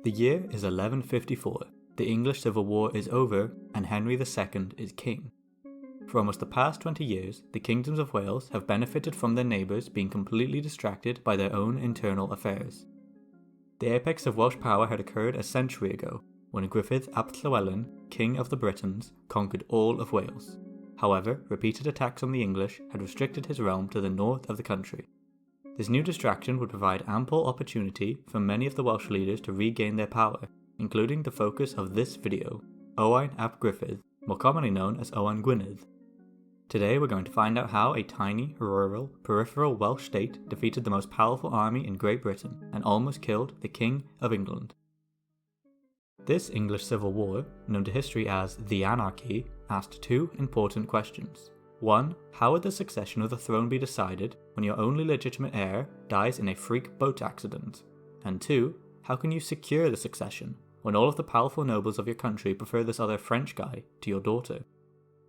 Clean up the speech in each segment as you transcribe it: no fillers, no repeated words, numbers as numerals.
The year is 1154, the English Civil War is over, and Henry II is king. For almost the past 20 years, the kingdoms of Wales have benefited from their neighbours being completely distracted by their own internal affairs. The apex of Welsh power had occurred a century ago, when Gruffydd ap Llywelyn, King of the Britons, conquered all of Wales. However, repeated attacks on the English had restricted his realm to the north of the country. This new distraction would provide ample opportunity for many of the Welsh leaders to regain their power, including the focus of this video, Owain ap Gruffydd, more commonly known as Owain Gwynedd. Today we're going to find out how a tiny, rural, peripheral Welsh state defeated the most powerful army in Great Britain and almost killed the King of England. This English Civil War, known to history as the Anarchy, asked two important questions. 1. How would the succession of the throne be decided when your only legitimate heir dies in a freak boat accident? And 2. How can you secure the succession when all of the powerful nobles of your country prefer this other French guy to your daughter?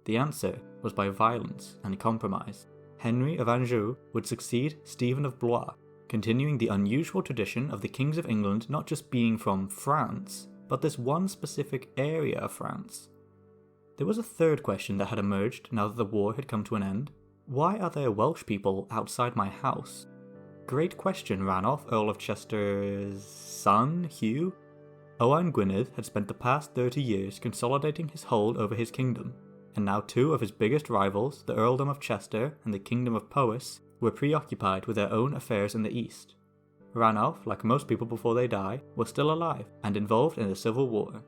The answer was by violence and compromise. Henry of Anjou would succeed Stephen of Blois, continuing the unusual tradition of the kings of England not just being from France, but this one specific area of France. There was a third question that had emerged now that the war had come to an end. Why are there Welsh people outside my house? Great question, Ranulph, Earl of Chester's son, Hugh. Owain Gwynedd had spent the past 30 years consolidating his hold over his kingdom, and now two of his biggest rivals, the Earldom of Chester and the Kingdom of Powys, were preoccupied with their own affairs in the east. Ranulph, like most people before they die, was still alive and involved in the civil war,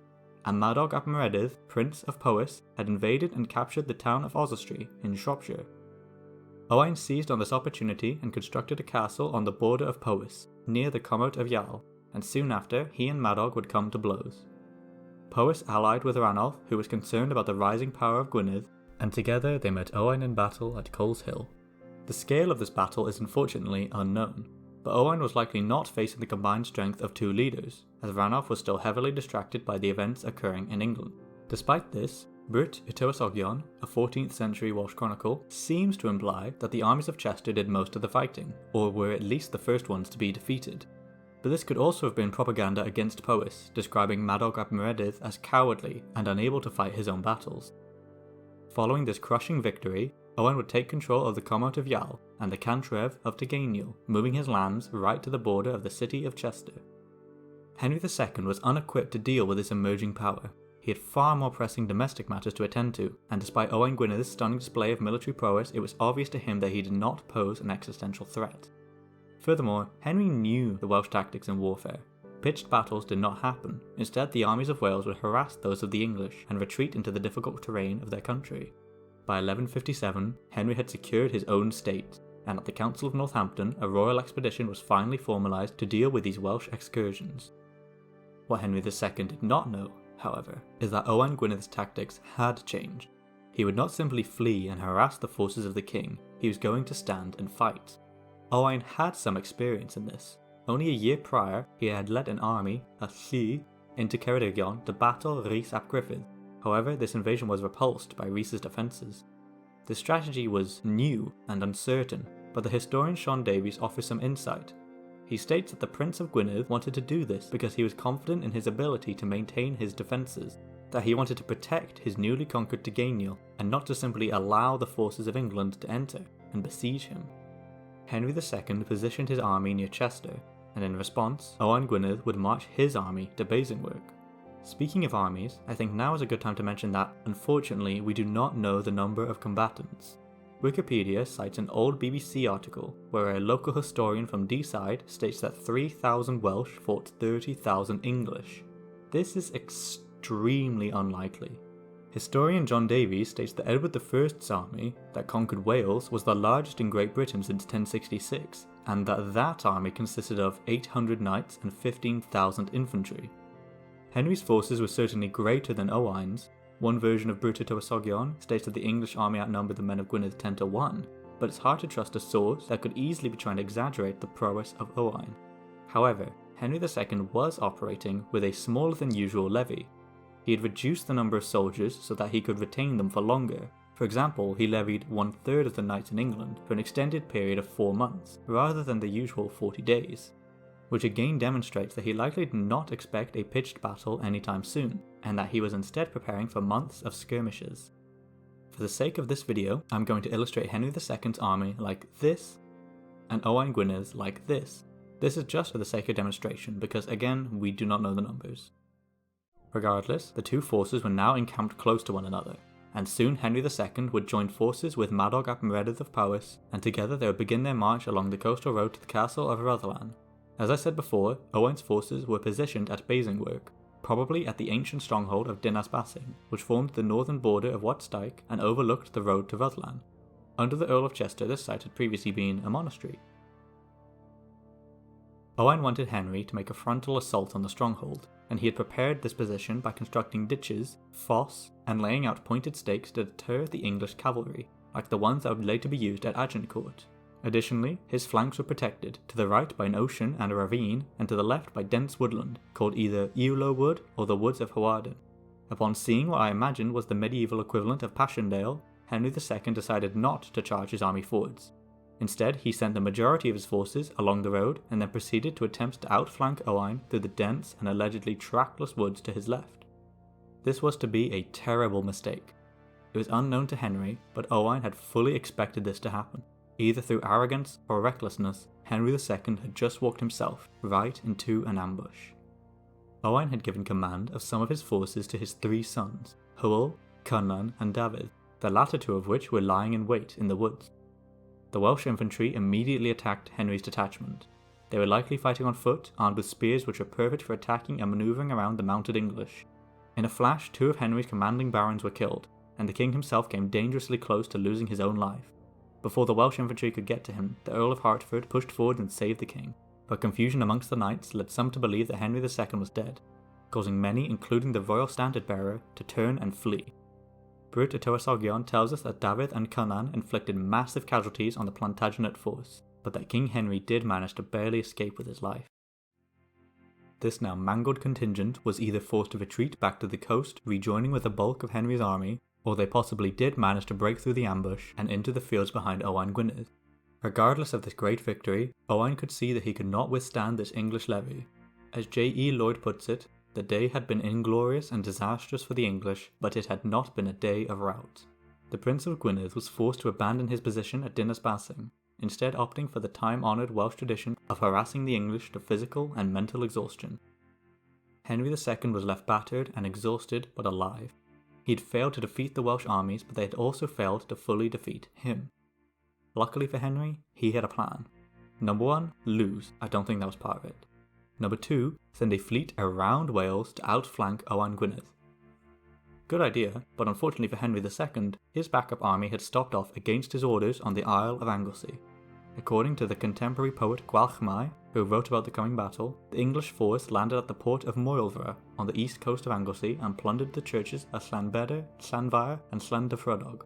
and Madog ap Meredydd, Prince of Powys, had invaded and captured the town of Oswestry in Shropshire. Owain seized on this opportunity and constructed a castle on the border of Powys, near the Commote of Iall, and soon after he and Madog would come to blows. Powys allied with Ranulph, who was concerned about the rising power of Gwynedd, and together they met Owain in battle at Coleshill. The scale of this battle is unfortunately unknown, but Owain was likely not facing the combined strength of two leaders, as Ranulph was still heavily distracted by the events occurring in England. Despite this, Brut y Tywysogion, a 14th century Welsh chronicle, seems to imply that the armies of Chester did most of the fighting, or were at least the first ones to be defeated. But this could also have been propaganda against Powys, describing Madog ap Meredydd as cowardly and unable to fight his own battles. Following this crushing victory, Owain would take control of the Commote of Iall and the Cantref of Tygeiniol, moving his lands right to the border of the city of Chester. Henry II was unequipped to deal with this emerging power. He had far more pressing domestic matters to attend to, and despite Owain Gwyned's stunning display of military prowess, it was obvious to him that he did not pose an existential threat. Furthermore, Henry knew the Welsh tactics in warfare. Pitched battles did not happen. Instead, the armies of Wales would harass those of the English and retreat into the difficult terrain of their country. By 1157, Henry had secured his own state, and at the Council of Northampton, a royal expedition was finally formalised to deal with these Welsh excursions. What Henry II did not know, however, is that Owain Gwyned's tactics had changed. He would not simply flee and harass the forces of the king, he was going to stand and fight. Owain had some experience in this. Only a year prior, he had led an army, a llu, into Ceredigion to battle Rhys ap Gruffydd. However, this invasion was repulsed by Rhys's defences. The strategy was new and uncertain, but the historian Sean Davies offers some insight. He states that the Prince of Gwynedd wanted to do this because he was confident in his ability to maintain his defences, that he wanted to protect his newly conquered Tygeiniol and not to simply allow the forces of England to enter and besiege him. Henry II positioned his army near Chester, and in response, Owain Gwynedd would march his army to Basingstoke. Speaking of armies, I think now is a good time to mention that, unfortunately, we do not know the number of combatants. Wikipedia cites an old BBC article where a local historian from Deeside states that 3,000 Welsh fought 30,000 English. This is extremely unlikely. Historian John Davies states that Edward I's army that conquered Wales was the largest in Great Britain since 1066, and that army consisted of 800 knights and 15,000 infantry. Henry's forces were certainly greater than Owain's. One version of Brut y Tywysogion states that the English army outnumbered the men of Gwynedd 10-1, but it's hard to trust a source that could easily be trying to exaggerate the prowess of Owain. However, Henry II was operating with a smaller than usual levy. He had reduced the number of soldiers so that he could retain them for longer. For example, he levied 1/3 of the knights in England for an extended period of 4 months, rather than the usual 40 days. which again demonstrates that he likely did not expect a pitched battle anytime soon, and that he was instead preparing for months of skirmishes. For the sake of this video, I'm going to illustrate Henry II's army like this, and Owain Gwynedd like this. This is just for the sake of demonstration, because again, we do not know the numbers. Regardless, the two forces were now encamped close to one another, and soon Henry II would join forces with Madog ap Meredydd of Powys, and together they would begin their march along the coastal road to the castle of Rhuddlan. As I said before, Owain's forces were positioned at Basingstoke, probably at the ancient stronghold of Dinas Basing, which formed the northern border of Watstyke and overlooked the road to Rhuddlan. Under the Earl of Chester, this site had previously been a monastery. Owain wanted Henry to make a frontal assault on the stronghold, and he had prepared this position by constructing ditches, fosse, and laying out pointed stakes to deter the English cavalry, like the ones that would later be used at Agincourt. Additionally, his flanks were protected, to the right by an ocean and a ravine, and to the left by dense woodland, called either Ewloe Wood or the Woods of Hawarden. Upon seeing what I imagined was the medieval equivalent of Passchendaele, Henry II decided not to charge his army forwards. Instead, he sent the majority of his forces along the road and then proceeded to attempt to outflank Owain through the dense and allegedly trackless woods to his left. This was to be a terrible mistake. It was unknown to Henry, but Owain had fully expected this to happen. Either through arrogance or recklessness, Henry II had just walked himself right into an ambush. Owain had given command of some of his forces to his three sons, Hywel, Cynan and Dafydd, the latter two of which were lying in wait in the woods. The Welsh infantry immediately attacked Henry's detachment. They were likely fighting on foot, armed with spears which were perfect for attacking and manoeuvring around the mounted English. In a flash, two of Henry's commanding barons were killed, and the king himself came dangerously close to losing his own life. Before the Welsh infantry could get to him, the Earl of Hertford pushed forward and saved the king, but confusion amongst the knights led some to believe that Henry II was dead, causing many, including the royal standard-bearer, to turn and flee. Brut y Tywysogion tells us that Dafydd and Cynan inflicted massive casualties on the Plantagenet force, but that King Henry did manage to barely escape with his life. This now mangled contingent was either forced to retreat back to the coast, rejoining with the bulk of Henry's army, or they possibly did manage to break through the ambush and into the fields behind Owain Gwynedd. Regardless of this great victory, Owain could see that he could not withstand this English levy. As J.E. Lloyd puts it, the day had been inglorious and disastrous for the English, but it had not been a day of rout. The Prince of Gwynedd was forced to abandon his position at Dinas Basing, instead opting for the time-honoured Welsh tradition of harassing the English to physical and mental exhaustion. Henry II was left battered and exhausted but alive. He had failed to defeat the Welsh armies, but they had also failed to fully defeat him. Luckily for Henry, he had a plan. Number 1, lose. I don't think that was part of it. Number 2, send a fleet around Wales to outflank Owain Gwynedd. Good idea, but unfortunately for Henry II, his backup army had stopped off against his orders on the Isle of Anglesey. According to the contemporary poet Gwalchmai, who wrote about the coming battle, the English force landed at the port of Moelfre on the east coast of Anglesey and plundered the churches of Llanbeder, Llanfair and Llandyfrydog.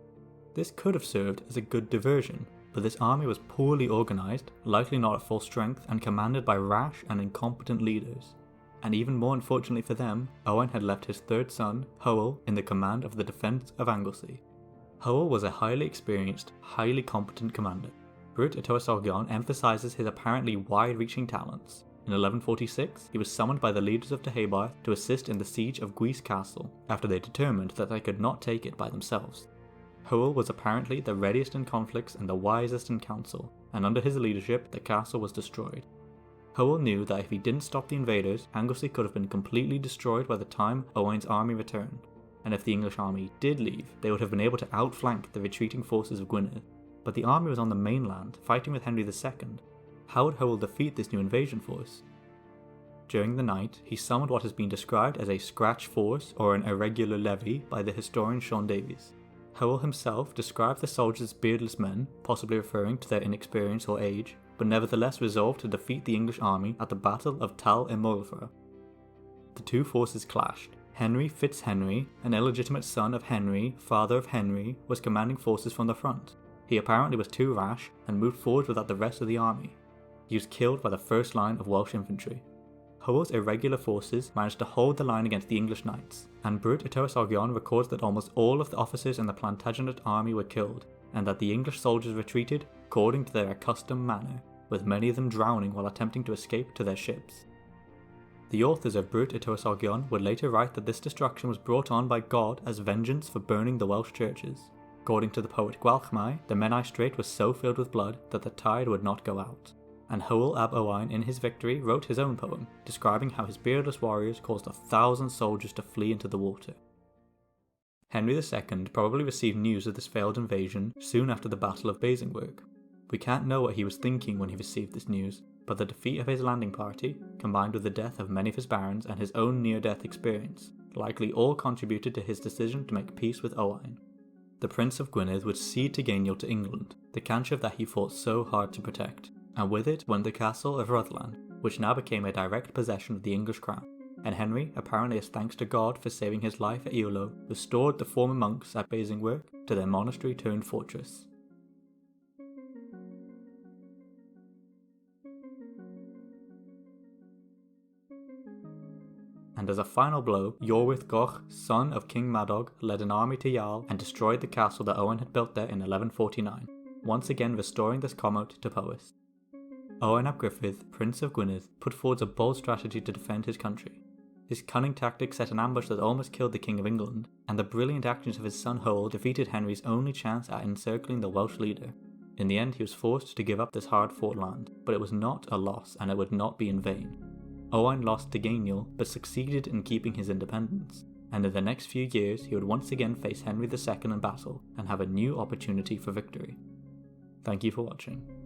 This could have served as a good diversion, but this army was poorly organised, likely not at full strength, and commanded by rash and incompetent leaders. And even more unfortunately for them, Owain had left his third son, Hywel, in the command of the defence of Anglesey. Hywel was a highly experienced, highly competent commander. Brut y Tywysogion emphasises his apparently wide-reaching talents. In 1146, he was summoned by the leaders of Deheubarth to assist in the siege of Guise Castle, after they determined that they could not take it by themselves. Hywel was apparently the readiest in conflicts and the wisest in council, and under his leadership the castle was destroyed. Hywel knew that if he didn't stop the invaders, Anglesey could have been completely destroyed by the time Owain's army returned, and if the English army did leave, they would have been able to outflank the retreating forces of Gwynedd. But the army was on the mainland, fighting with Henry II. How would Hywel defeat this new invasion force? During the night, he summoned what has been described as a scratch force or an irregular levy by the historian Sean Davies. Hywel himself described the soldiers as beardless men, possibly referring to their inexperience or age, but nevertheless resolved to defeat the English army at the Battle of Tal-y-Moelfre. The two forces clashed. Henry FitzHenry, an illegitimate son of Henry, father of Henry, was commanding forces from the front. He apparently was too rash and moved forward without the rest of the army. He was killed by the first line of Welsh infantry. Hywel's irregular forces managed to hold the line against the English knights, and Brut y Tywysogion records that almost all of the officers in the Plantagenet army were killed, and that the English soldiers retreated according to their accustomed manner. with many of them drowning while attempting to escape to their ships. The authors of Brut y Tywysogion would later write that this destruction was brought on by God as vengeance for burning the Welsh churches. According to the poet Gwalchmai, the Menai Strait was so filled with blood that the tide would not go out. And Hywel ab Owain in his victory wrote his own poem, describing how his beardless warriors caused 1,000 soldiers to flee into the water. Henry II probably received news of this failed invasion soon after the Battle of Basingstoke. We can't know what he was thinking when he received this news, but the defeat of his landing party, combined with the death of many of his barons and his own near-death experience, likely all contributed to his decision to make peace with Owain. The Prince of Gwynedd would cede Tygeiniol to England, the cantref that he fought so hard to protect, and with it went the castle of Rhuddlan, which now became a direct possession of the English crown, and Henry, apparently as thanks to God for saving his life at Ewloe, restored the former monks at Basingstoke to their monastery-turned-fortress. And as a final blow, Iorwerth Goch, son of King Madog, led an army to Jarl and destroyed the castle that Owain had built there in 1149, once again restoring this commote to Powys. Owain ap Gruffydd, Prince of Gwynedd, put forward a bold strategy to defend his country. His cunning tactics set an ambush that almost killed the King of England, and the brilliant actions of his son Hywel defeated Henry's only chance at encircling the Welsh leader. In the end, he was forced to give up this hard-fought land, but it was not a loss and it would not be in vain. Owain lost Tygeiniol, but succeeded in keeping his independence, and in the next few years he would once again face Henry II in battle and have a new opportunity for victory. Thank you for watching.